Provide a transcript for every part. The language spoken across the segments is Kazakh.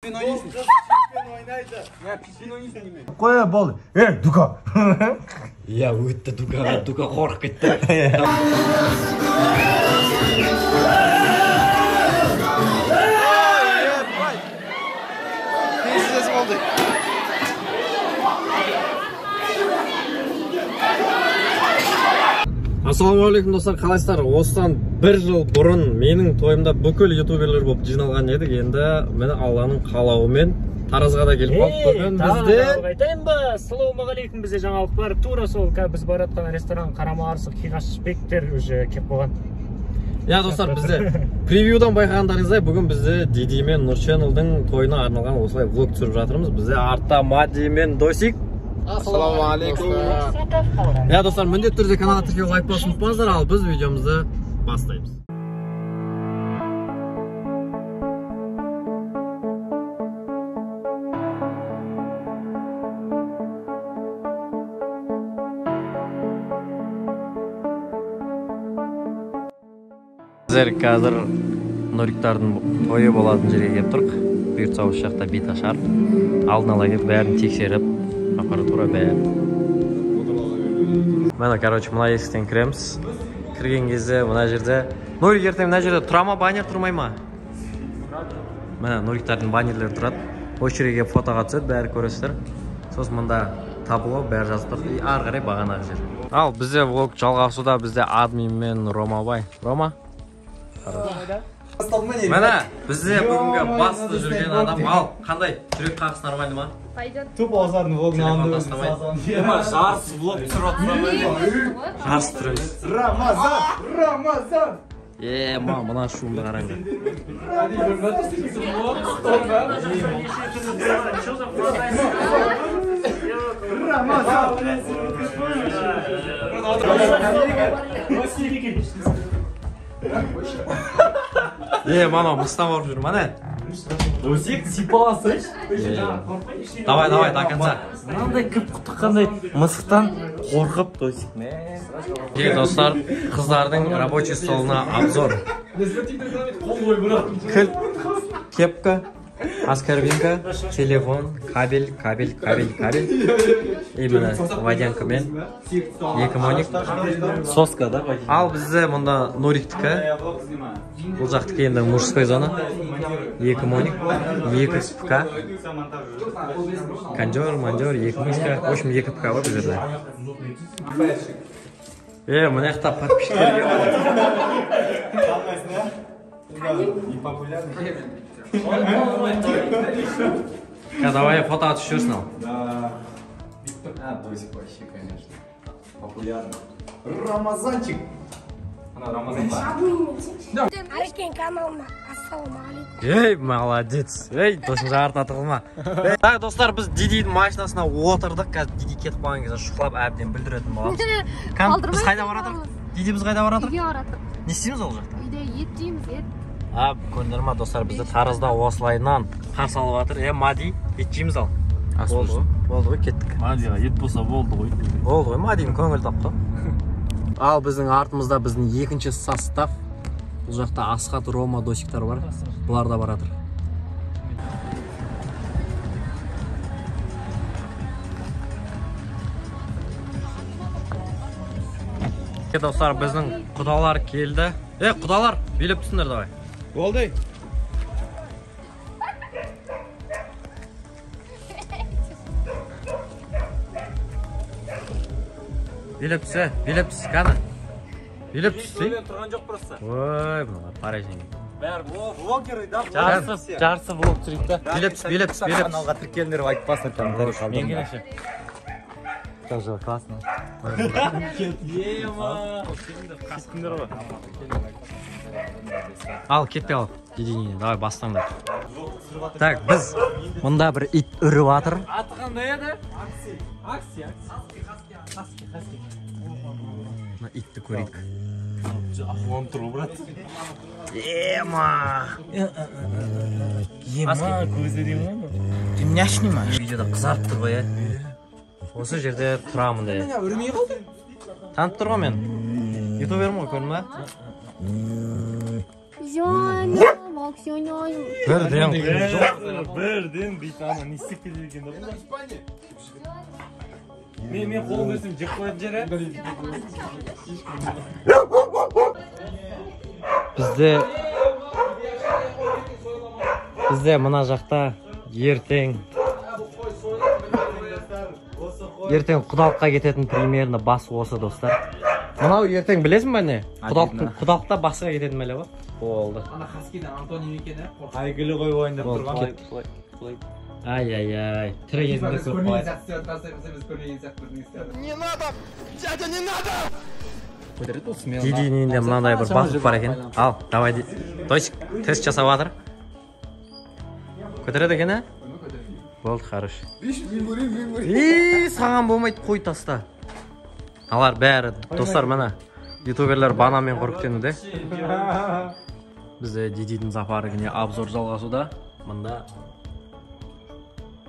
Pitpin oynayısın. Pitpin oynaydı. Ya pitpin oynayısın gibi. Koya bol. Duka. Ya өтті Дука қорқып кетті. Ассалаумағалейкум достар, қалайсыздар? Осыдан бір жыл бұрын менің тойымда бүкіл ютуберлер болып жиналған едік. Енді мені Алланың қалауымен Таразға да келіп қалып бүгін бізде. Айтайын ба? Ассалаумағалейкум, бізде жаңалық бар. Тура сол біз баратқан ресторан Қарама-Қарсы Қиғаш Бектер уже кеп болған. Я достар, бізде превьюдан байқағандарыңыздай бүгін бізде Диди мен Нұрченұлдың тойына арналған осылай влог түсіріп жатырмыз. Бізде артта Мади мен Досик. Ассалаумағалейкум. Я достар, міндетті түрде каналға тіркеуді лайк басып ұмытпаңыздар, ал біз видеомызды бастаймыз. Біздер қазір Нұриктардың тойы болатын жерге келіп тұрық. Бұйыртса осы жақта бет ашар. Алдын ала келіп бәрін тексеріп, аппаратура бәрін. Мына, короче, мына есіктен кіреміз. Кірген кезде мына жерде Нұрик ертең мына жерде тұра ма, баннер тұрмай ма? Мына Нұриктардың баннерлері тұрады. Осы жерге фотоға түседі, бәрі көресіздер. Сосын мұнда табло бәрі жазып тұрды. Ары қарай бағанағы жер. Ал бізде влог жалғасуда, бізде админ мен Рома бай. Рома? Міне, бізде бүгінгі басты жүрген адам. Ал, қандай? Жүрек қағыс нормальды ма? Туп Озардың влогын Телефон тастамай. Жарыс влог түсіріп отырмын. Жарыс түсіреміз. Рамазан! Мына шуымды қараңдар. Мана, мұстан барып жүр, мана. Досик, сипаласыш. Давай, до конца. Мынандай кіп құтыққандай мысықтан қорқып Досик. Достар, қыздардың рабочий столына обзор. Кілт, кепка, аскарбинка, телефон, кабель. И міне водянка мен, екі моник, соска да. Ал бізде мұнда Нуриктікі. Бұл жақтікі енді мужской зона. Екі моник, екі ПК. Кондер, екі миска. В общем, екі ПК бар бұл жерде. Мына жақта подписчиктерге бар. Давай фото түсіп жүрсін ал. Досик вообще, конечно. Популярный. Рамазанчик. Арекең каналына ассалаумағалейкум. Молодец. Досың жағыртына тығылма. Так, достар, біз Дидидің машинасына отырдық. Қазір Диди кетіп қалған кезде шұқылап әбден бүлдіретін боламыз. Біз қайда баратырық? Диди біз қайда баратырық? Үйге баратырық. Не істейміз ол жақта? Үйде ет жейміз, ет. Көндір ма, достар, бізді Таразда осылайынан қарсы алып жатыр. Мади, ет жейміз ал. Болды ғой, кеттік. Мадиға ет болса болды ғой. Болды ғой, Мадидің көңіл тапты. Ал біздің артымызда біздің екінші состав. Бұл жақта Асқат, Рома, Досиктар бар. Бұлар да баратыр. Достар, біздің құдалар келді. Құдалар, билеп түсіңдер давай. Болды. Билеп түсі, кәні. Билеп түсі. Тұрған жоқ просто. Ой, бұнға парай жеңге. Бәрі блогеры да. Жарысы влог түсірейік та. Билеп түсі. Каналға тіркеліңдер, айтпасың комментарий қалдырыңдар. Мен келеші. Как же классно. Қасқындар ғой. Ал, кетпе ал. Дидине, давай бастаңдар. Так, біз мұнда бір ит үріп атыр. Аты қандай еді? Акси. Итті көрейік. Афуан тұру, брат. Көзі деймін ғой. Ты меня снимаешь? Видеода қызарып тұр ғой, Осы жерде тұрамын да. Үрмей қалды? Танып тұр ғой мен. Ютубермін ғой, көрдің ба? Бірден дейді ана не істеп келеді екен да бұл? Мен қолым берсем жеп қоятын жері. Бізде мына жақта ертең құдалыққа кететін примерно басы осы достар. Мынау ертең білесің бе не? Құдалықта басқа кететін мәле ба? Болды. Ана Хаскидан Антони мекені. Айгүлі қой ойындап тұрған. Ай. Тірі кезінде көп қалай. Не надо! Дядя, не надо! Диди'nin de мынандай бір бақыт бар екен. Ал, давай. Тойсик, тест жасап жатыр. Көтереді екен, ә? Болды, хорош. Саған болмайды, қой таста. Алар бәрі, достар, мына ютуберлер банамен қорқытенуде. Бізде Диди'дің сапары күне обзор жалғасуда. Мында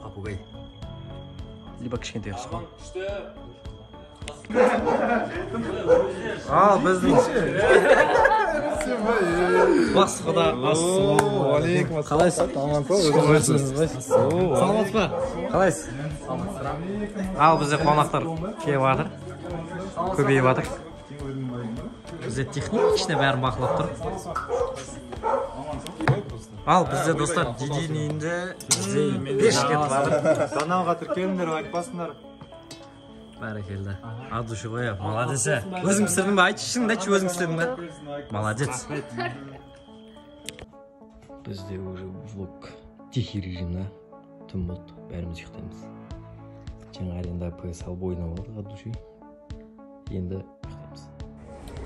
Апугай. Либо кішкентай рысқал. Ал, біздің басқыда ассалаумағалейкум. Қалайсыз? Саламатсыз ба? Қалайсыз? Ал, бізде қонақтар келіп жатыр. Көбейіп жатыр. Бізде техничный бәрін бақылап тұр. Ал, бізде достар Диди'нің үйінде пеш кетіп жатыр. Каналға тіркеліңдер, айтпасыңдар. Бәрекелді. Адуши ғой, молодец. Өзің пісірдің бе? Айтшы, шынында айтшы, өзің пісірдің бе? Молодец. Бізде уже влог тихий режимда. Түн болды, бәріміз ұйықтаймыз. Жаңа аренда PS алып ойнап алдық Адуши. Енді ұйықтаймыз.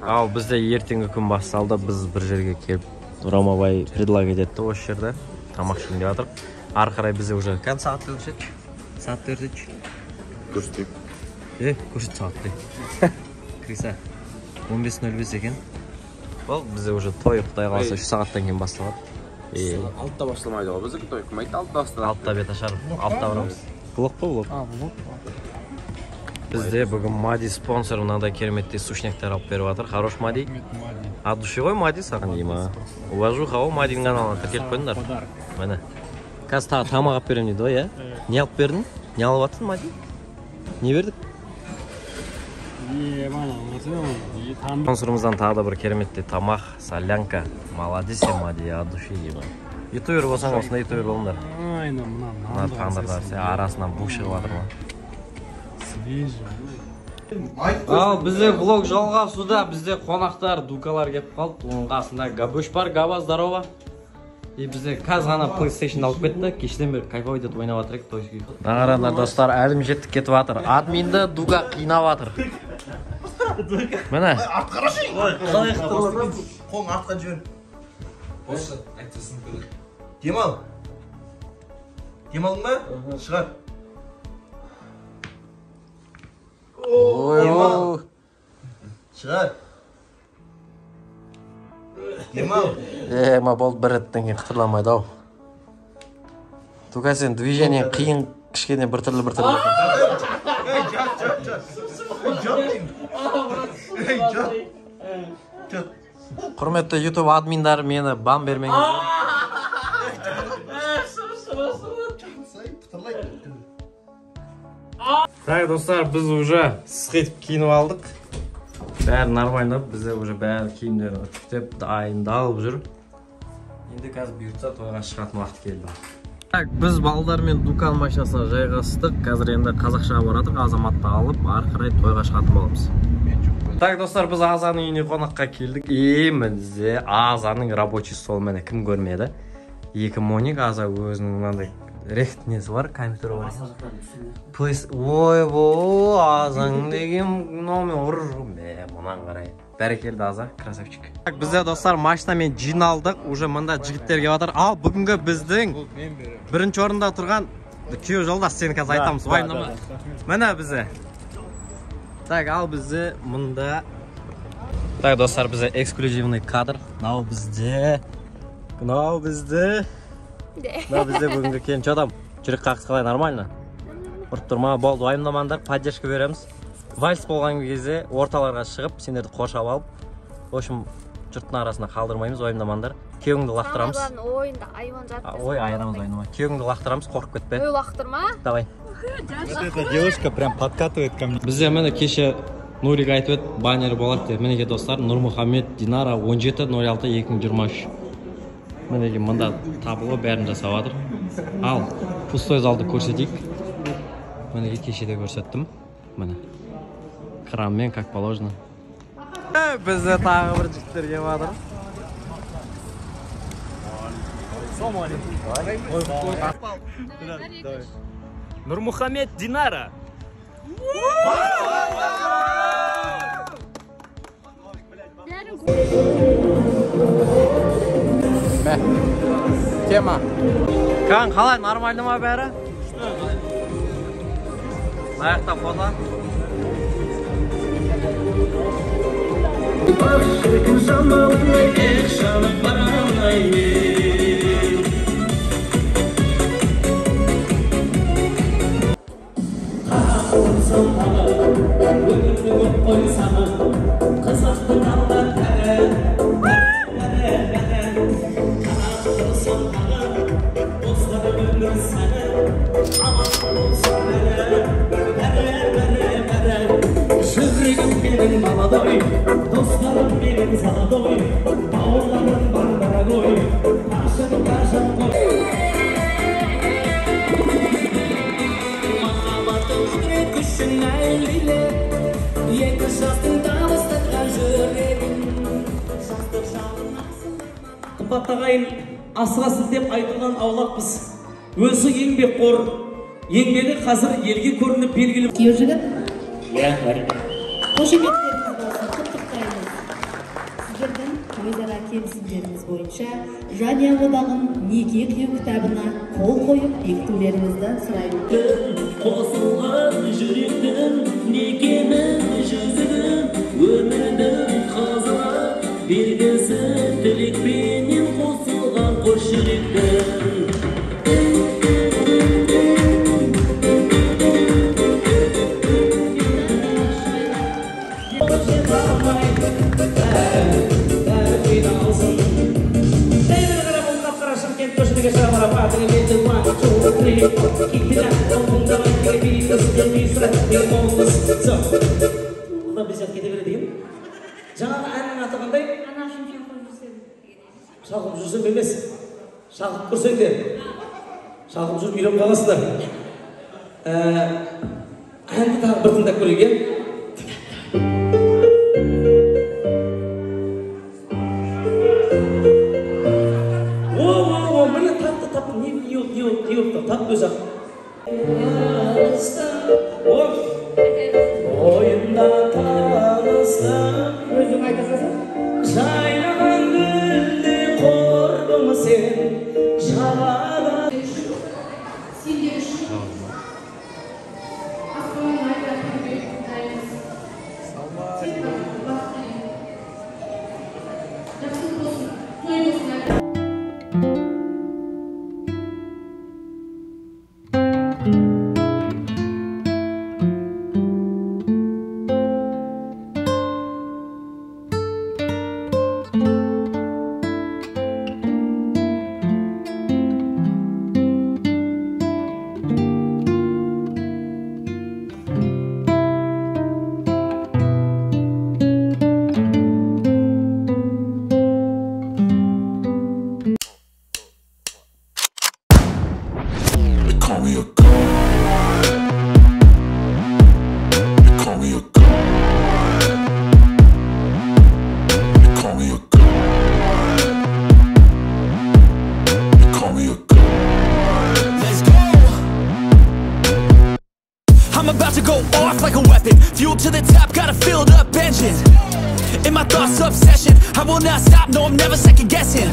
Ал, бізде ертеңгі күн басталды. Біз бір жерге келіп, Ромабай предлагать етті осы жерде. Тамақ ішейін деп жатырмық. Ары қарай бізде уже қанша сағат көрсетші? Сағат көрсетші? Көрсетейік. Көрсет сағатты. Криса 15:05 екен. Бұл бізде уже той Құдай қаласа 3 сағаттан кейін басталады. Алтта басталмайды ғой, біздікі той кім айтты алтта басталады? Алтта бет ашар, алтта барамыз. Блок па блок? Блок. Бізде бүгін Мади спонсор мынандай кереметтей сушняктар алып беріп жатыр. Хорош Мади. От души ғой Мади саған деймін. Уважуха ғой Мадидің каналына тіркеліп қойыңдар. Міне. Қазір тағы тамақ алып беремін дейді ғой, иә? Не алып бердің? Не алып жатсың Мади? Не бердік? Спонсорымыздан тағы да бір кереметтей тамақ, солянка. Молодец, Мади, от души деймін. Ютубер болсаң осында ютубер болыңдар. Мына таңдырдар, арасынан бұқ шығып жатыр ма? Ал, бізде влог жалғасуда, бізде қонақтар, дукалар кеп қалды. Оның қасында Габөш бар, Габа, здорово. И бізде қазір ғана PlayStation алып кетті, кештен бері кайфовый деп ойнап жатыр ек, тойский. Нағарандар достар, әлім жеттік кетіп жатыр. Админді дуга қинап жатыр. Міне. Қолың артқа жібер. Осы, айтырсын көрді. Демал. Демалың ба? Шығар. Демал. Шығар. Демал. Ма болды бір реттен кейін қытырламайды ау. Тука сен движение қиын кішкене бір түрлі. Құрметті YouTube админдары мені бан бермеңіздер. Так, достар, біз уже сқетіп киініп алдық. Бәрі нормально, бізде уже бәрі киімдерін үтіктеп, дайындалып жүр. Енді қазір бұйыртса тойға шығатын уақыт келді. Так, біз балдармен дукан машинасына жайғастық. Қазір енді қазақшаға барадық, Азаматты алып, ары қарай тойға шығатын боламыз. Так, достар, біз Азаның үйіне қонаққа келдік. Бізде Азаның рабочий стол мені кім көрмеді? 2 моник, Аза өзінің мынандай рехт несі бар, компьютер бар. Ой, бұл Азаң деген номен ұрыр. Мұнан қарай. Бәрекелді Аза, красавчик. Так, бізде достар машинамен жиналдық. Уже мында жігіттерге батыр. Ал, бүгінгі біздің бірінші орында тұрған күйеу жолдас, сен қазір айтамыз, уайымдама. Міне бізде. Так, ал бізде мында. Так, достар, бізде эксклюзивный кадр. Нау бізде бүгінгі келінші адам. Жүрек қақсы қалай, нормально? Ұрып тұрма, болды, уайымдамаңдар, поддержка береміз. Вальс болған кезде орталарға шығып, сендерді қоршап алып. В общем, жұрттың арасында қалдырмаймыз, уайымдамаңдар. Күйеуіңді лақтырамыз. Ойында айван жатты. Ой, айырамыз, уайымдама. Күйеуіңді лақтырамыз, қорқып кетпе. Ой, лақтырма. Давай. Эта девушка прям подкатывает ко мне. Бізде міне кеше Нурик айтып еді, баннер болады деп. Мінеке достар, Нұрмұхаммед Динара 17.06.2023. Мінеке мында табылы бәрін жасап жатыр. Ал пустой залды көрсетейік. Мінеке кешеде көрсеттім. Міне кранмен как положено. Бізде тағы бір жігіттер келіп жатыр. Нұрмұхаммед Динара. Тема. Қан, қалай, нормальды ма бәрі? Аяқта фото. Қымбаттағайын, асыға сілтеп айтылған аулақпыз. Өзі еңбек қор, еңбегі қазір елге көрініп белгілі. Күйеу жігіт? Иә, бәрі. Қошеметтеріңіз болсын, құттықтаймыз. Сіздердің өзара келісімдеріңіз бойынша жанұя одағын неке қию кітабына қол қойып бекітулеріңізді сұраймын. Қосылған жүректің, некенің жүзігін, өмірдің қазына белгісі тілекпенен қосылған қош жүректің. Жаңағы әннің аты қандай? Шалқып жүрсем емес, шалқып көрсең де, шалқып жүріп үйреніп қаласыңдар. Әнді тағы бір тыңдап көрейік, иә? Міне тапты, не oldu, тапты өзі. Ойында таныстым, Өзің айтасың? жайнаған гүлде қордым сен, шабада. Сендер үшін аспанын айтатын бекітаймыз. Жақсы болсын, той болсын. I'm about to go off like a weapon. Fuel to the top, got a filled up engine. In my thoughts, obsession. I will not stop, no, I'm never second guessing.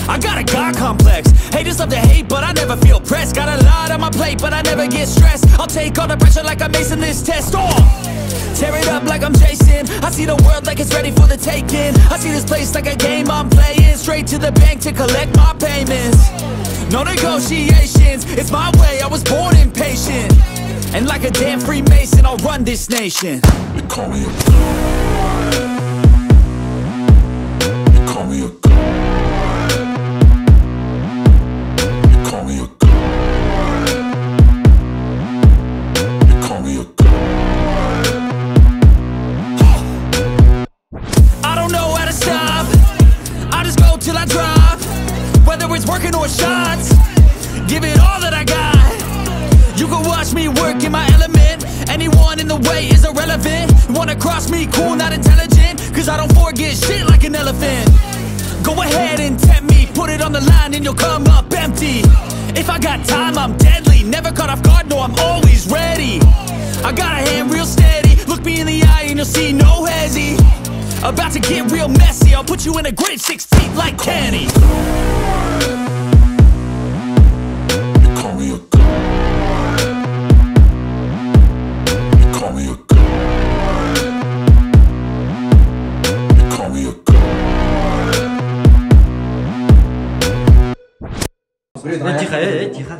I got a God complex. Haters love to hate, but I never feel pressed. Got a lot on my plate, but I never get stressed. I'll take all the pressure like I'm acing this test. Tear it up like I'm Jason. I see the world like it's ready for the taking. I see this place like a game I'm playing. Straight to the bank to collect my payments. No negotiations, it's my way, I was born impatient. And like a damn Freemason, I'll run this nation. They call me a watch me work in my element. Anyone in the way is irrelevant. You wanna cross me, cool, not intelligent, cause I don't forget shit like an elephant. Go ahead and tempt me, put it on the line and you'll come up empty. If I got time, I'm deadly, never caught off guard, no, I'm always ready. I got a hand real steady, look me in the eye and you'll see no hezzy. About to get real messy, I'll put you in a grave 6 feet like Kenny.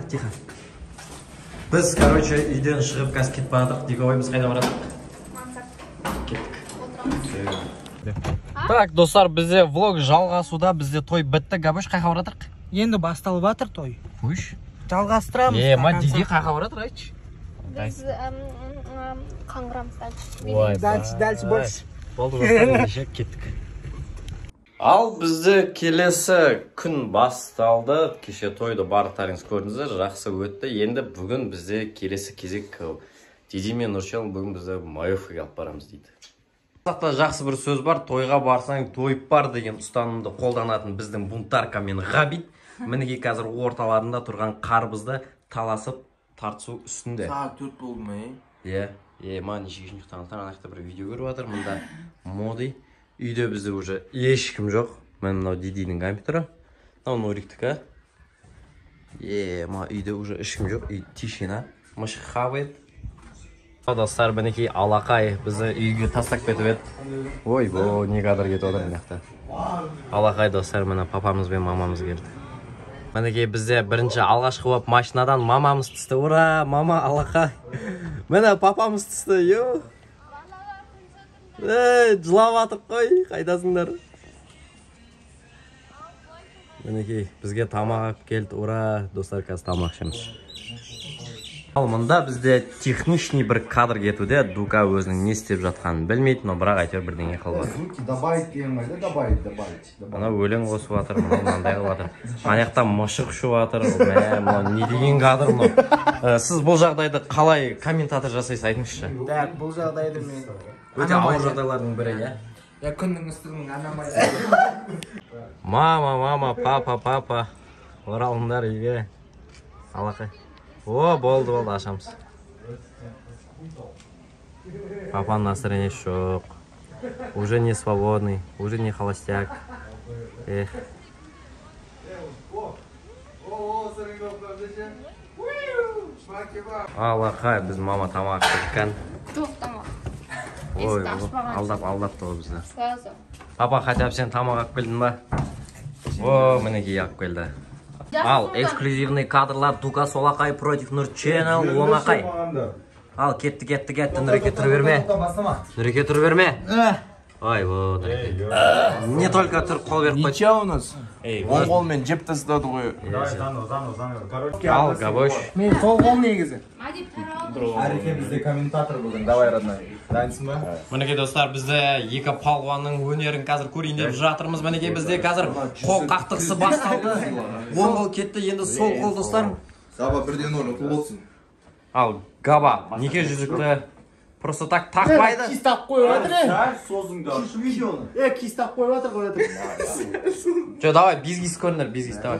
Тихо. Biz, короче, үйден шығып қазір кетіп бардық. Диковой біз қайда барадық? Так, достар, бізде влог жалғасуда. Бізде той бітті. Габош, қайға барадық? Енді басталып жатыр той. Қойш. Жалғастырамыз. Ма Диди қайға барадық, айтшы? Біз қаңғырамыз Дальше больше. Болды, достар, кеттік. Ал бізді келесі күн басталды. Кеше тойды барлықтарыңыз көрдіңіздер, жақсы өтті. Енді бүгін бізде келесі кезек Диди мен Нұршел бүгін бізді Маевкаға алып барамыз дейді. Қазақта жақсы бір сөз бар, тойға барсаң тойып бар деген ұстанымды қолданатын біздің Бунтарка мен Ғабит. Мінекей қазір орталарында тұрған қарбызды таласып тартысу үстінде. Сағат 4 болды ма? Ма неше үшін ұқтаңыздар, анақта бір видео көріп жатыр, мұнда моди. Үйде бізде уже ешкім жоқ. Мен мынау Дидидің компьютері. Мынау Нориктікі. Ма үйде уже ешкім жоқ. Үй тишина. Мышық хавает. Достар, мінекей Алақай бізді үйге тастап кетіп еді. Ой, не кадр кетіп отыр мынақта. Алақай достар, мына папамыз бен мамамыз келді. Мінекей бізде бірінші алғашқы болып машинадан мамамыз түсті. Ура, мама, Алақай. Міне папамыз түсті. Жылап атып қой, қайдасыңдар? Мінекей, бізге тамақ алып келді. Ура, достар, қазір тамақ ішеміз. Ал мұнда бізде техничный бір кадр кетуде. Дука өзінің не істеп жатқанын білмейді, но бірақ айтыр бірдеңе қылып жатыр. Добавить деген қайда? Добавить. Ана өлең қосып жатыр, мынандай қылып жатыр. Аяқта мышық ұшып жатыр. Не деген кадр мұны? Сіз бұл жағдайды қалай комментатор жасайсыз, айтыңызшы? Так, бұл жағдайды мен өте ауыр жағдайлардың бірі, күннің ыстығының анамай. Мама, папа. Оралыңдар үйге. Алақай. Болды, ашамыз. Папаның настроениесі жоқ. Уже не свободный, уже не холостяк. Алақай, біз мама тамақ қылған. Жоқ тамақ. Ой, алдапты ғой бізді. Папа, хотя бы сен тамақ алып келдің ба? Мінекей алып келді. Ал, эксклюзивный кадрлар Дука Солақай против Нұрченел Оңақай. Ал, кетті, Нұреке тұр берме. Ай, Нұреке. Не только тұр, қол беріп қойды. Ничего у нас? Он қолмен жеп тастады ғой. Ал, Габош. Мен сол қол негізі. Әреке бізде комментатор бүгін, давай, родной. Дайынсың ба? Мінекей достар, бізде екі палуанның өнерін қазір көрейін деп жатырмыз. Мінекей бізде қазір қол қақтықсы басталды. Оң қол кетті, енді сол қол достар. Габа бірден орны қол болсын. Ал, Габа, неке жүзікті просто так тақпайды. Киіз тақ қойып жатыр. Созыңдар. Видеоны. Киіз тақ қойып жатыр. Давай, безгиз көріңдер, давай.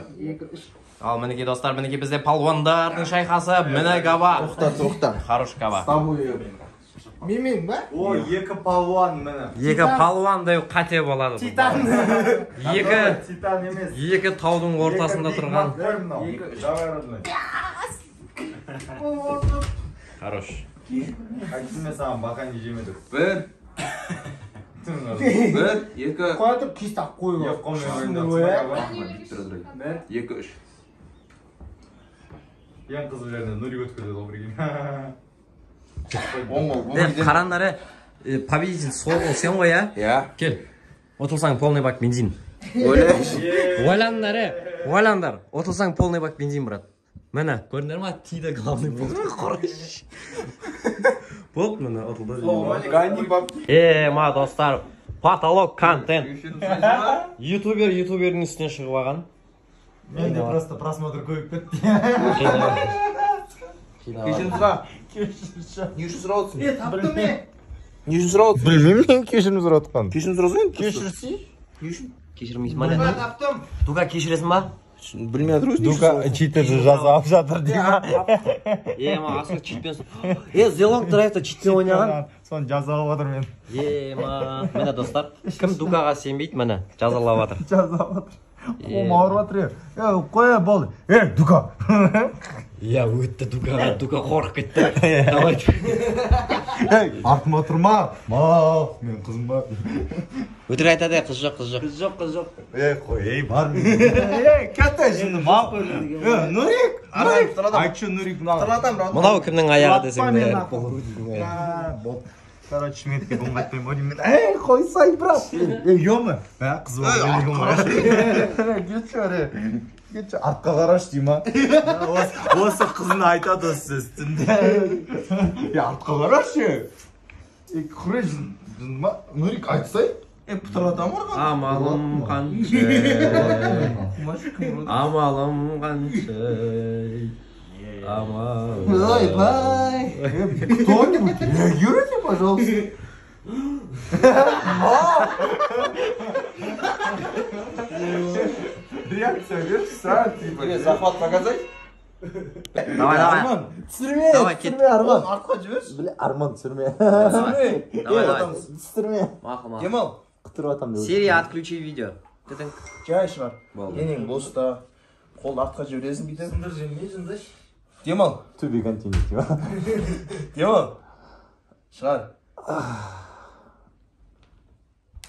Ал, мінекей достар, мінекей бізде палуандардың шайқасы. Міне Габа. Тоқта. Хорош Габа. Мен ба? О, екі палуан міне. Екі палуан да қате болады. Титан. Титан емес. Екі таудың ортасында тұрған. Давай, родной. Хорош. Қайтсын мен саған бақан жемедік. Бір, екі, Қоя тұр, киіз тақ қойып. Ек қолмен бір, екі, үш. Ең қызыл жеріне Нұрик өткізеді ол бірген. Қарандар, победитель сол қол сен ғой, Кел, отылсаң полный бак бензин. Ойландар, отылсаң полный бак бензин, брат. Міне, көріндер ма? Тиді главный болды. Қораш. Болды, міне, отылды. Ма, достар, потолок контент. Ютубердің үстіне шығып аған. Менде просто просмотр көйіп кетті. Кешірім сұра. Не үшін сұрап отырсың? Таптым мен. Не үшін сұрап отырсың? Bilmiyorum neyin kişinin suratkan. Кешірім сұрасың енді? Кешірсей? Не үшін? Кешірмейсің ба? Дука таптым. Дука кешіресің ба? Білмей жатыр өзі. Duka çiğte жазап жатыр дейма. Ма, асыл читпен. Зелонг драйвта читпен ойнаған. Соны жазалап жатыр мен. Ма, міне достар, кім Дукаға сенбейді, міне жазалап жатыр. Жазалап жатыр. Қолым ауырып жатыр. Қоя болды. Дука. Иә, өтті Дукаға, Дука қорқып кетті. Давайте. Артыма тұрма. Мал, мен қызым бар. Өтірік айтады, қыз жоқ. Қыз жоқ. Қой, бар мен. Кәтті жынды мал. Нұрик. Айтшы Нұрик. Мынау кімнің аяғы десең де. Болды. Короче, мен тіке болмайтпайым ғой деймін. Қойсай, брат. Ема. Қыз бар. Кетші, артқа қараш дейма. Осы қызына айтады осы сөзді. Артқа қарашы. Құрай жынма. Нұрик айтсай. Пұтыр адам орған. Амалым қанша. Амалым қанша. Ой, бай. Кто-нибудь реагируйте, пожалуйста. Реакция, видишь, сразу типа. Захват показать? Давай. Түсірме, Давай, кет. түсірме, Арман. Артқа жіберші. Бля, Арман, түсірме. Давай. Түсірме. Мақыл. Демал. Құтырып атам деп. Серия отключи видео. Жай шығар. Болды. Енең боста. Қолды артқа жібересің бүйтіп. Сындыр жемей жындаш. Демал. To be continued, дейма. Демал. Шығар.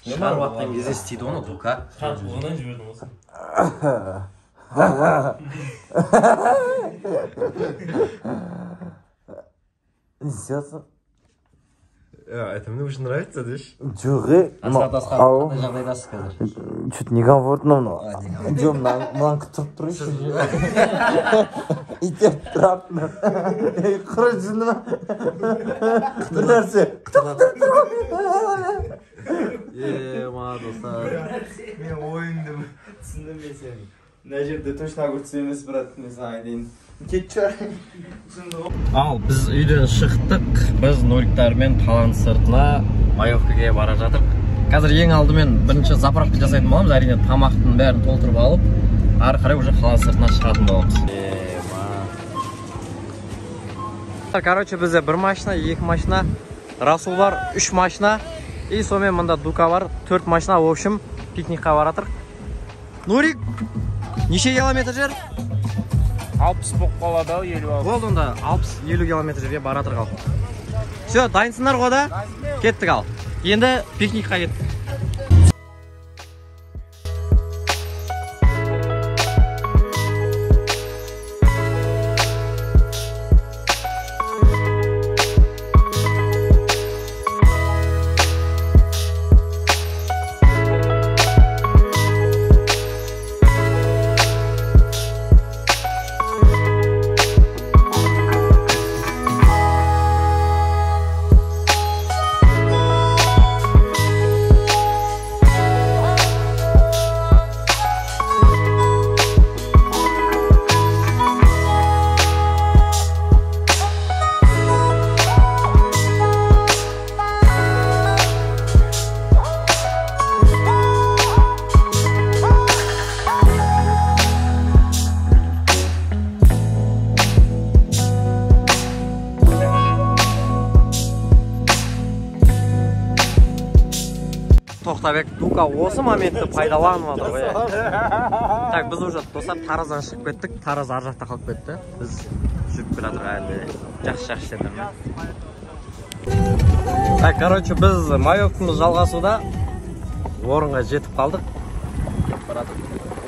Шығарып атқан кезде істейді оны Дука. Не сделаться? Это мне уже нравится, да? Жоғы. Ау. Қандай жағдайдасыз қазір? Что-то некомфортно мынау. Жоқ, мынаны күтіріп тұрайыншы. Итеп тұрапны. Құры жынды ма? Бір нәрсе. Ма, достар. Мен ойыңды түсіндім мен сені. Мына жерде точно огурцы емес, брат, мен саған айтайын. Кетші. Ал, біз үйден шықтық. Біз Нуриктармен қаланың сыртына Маевкаға бара жатырық. Қазір ең алдымен бірінші заправка жасайтын боламыз. Әрине тамақтың бәрін толтырып алып, ары қарай уже қаланың сыртына шығатын боламыз. Короче, бізде бір машина, екі машина, Расул бар, 3 машина, и сонымен мында Дука бар, 4 машина, в общем, пикникқа баратырық. Нурик, неше километр жер? 60 болып қалады, 50. Болды онда 60-50 километр жерге баратырық ал. Все, дайынсыңдар ғой да? Кеттік ал. Енді пикникқа кеттік. Тоқтабек Дука осы моментті пайдаланып жатыр ғой. Так, біз уже достар Тараздан шығып кеттік. Тараз ар жақта қалып кетті. Біз жүріп келе жатырық әлі жақсы жердермен. Так, короче, біз Маевкамыз жалғасуда. Орынға жетіп қалдық.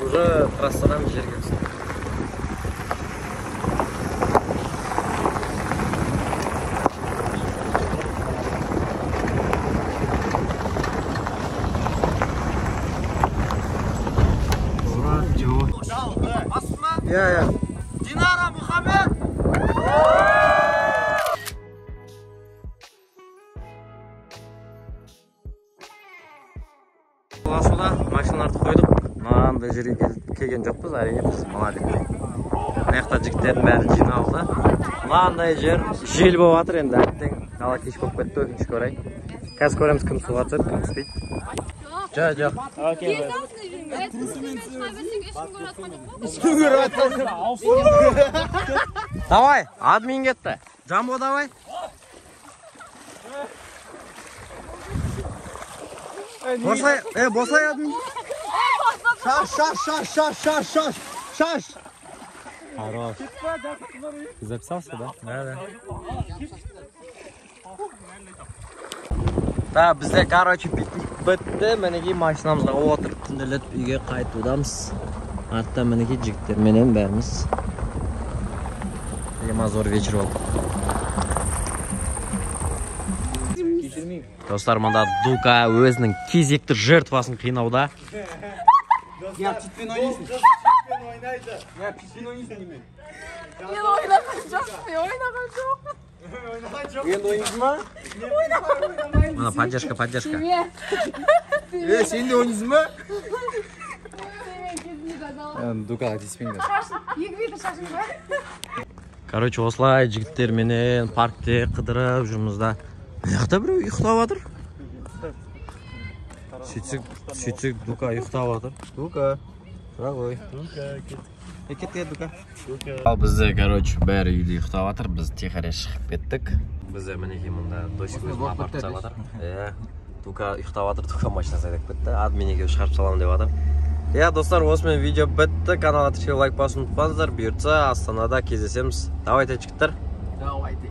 Уже трассадан жерге түстік. Ya. Dinara Muhammed. Қаласуда машиналарды қойдық. Мынандай жерге келген жоқпыз, әрине біз молодец. Мына жақта жігіттердің бәрі жиналды. Mынандай жер жел болып жатыр енді әттең ала кеш болып кетті өкінішке орай. Қазір көреміз кім суға түседі, кім түспейді. Жоқ. Давай, админ кетті. Джамбо давай. Босай админ. Шаш. Хорош. Ты записался, да? Да. Да, бізде, короче, бітті. Мінеки машинамызға отырып, түнделет үйге қайтудамыз. Артта мінеки жігіттерменен бәріміз. Мазор вечер болды. Достар, мында Дука өзінің кезекті жертвасын қинауда. Ya pitpin oynayısın. Ya pitpin oynayısın gibi. Ben oynamayacağım. Енді ойнайсың ба? Мына поддержка. Сен де ойнайсың ба? Дукаға тиіспеңдер. Короче, осылай жігіттерменен паркте қыдырып жүрмізда. Мынақта біреу ұйықтап жатыр. Сөйтсек Дука ұйықтап жатыр. Дука. Тұра ғой. Кет, Дука. Ал бізде, короче, бәрі үйде ұйықтап жатыр. Біз тихаре шығып кеттік. Бізде мінеки мұнда досик өзім апарып тастап жатыр. Дука ұйықтап жатыр, Дука машинасы айдап кетті. Админ екеуі шығарып саламын деп жатыр. Достар, осымен видео бітті. Каналға тіркеліп лайк басуын ұмытпаңыздар. Бұйыртса Астанада кездесеміз. Давайте, жігіттер. Давайте.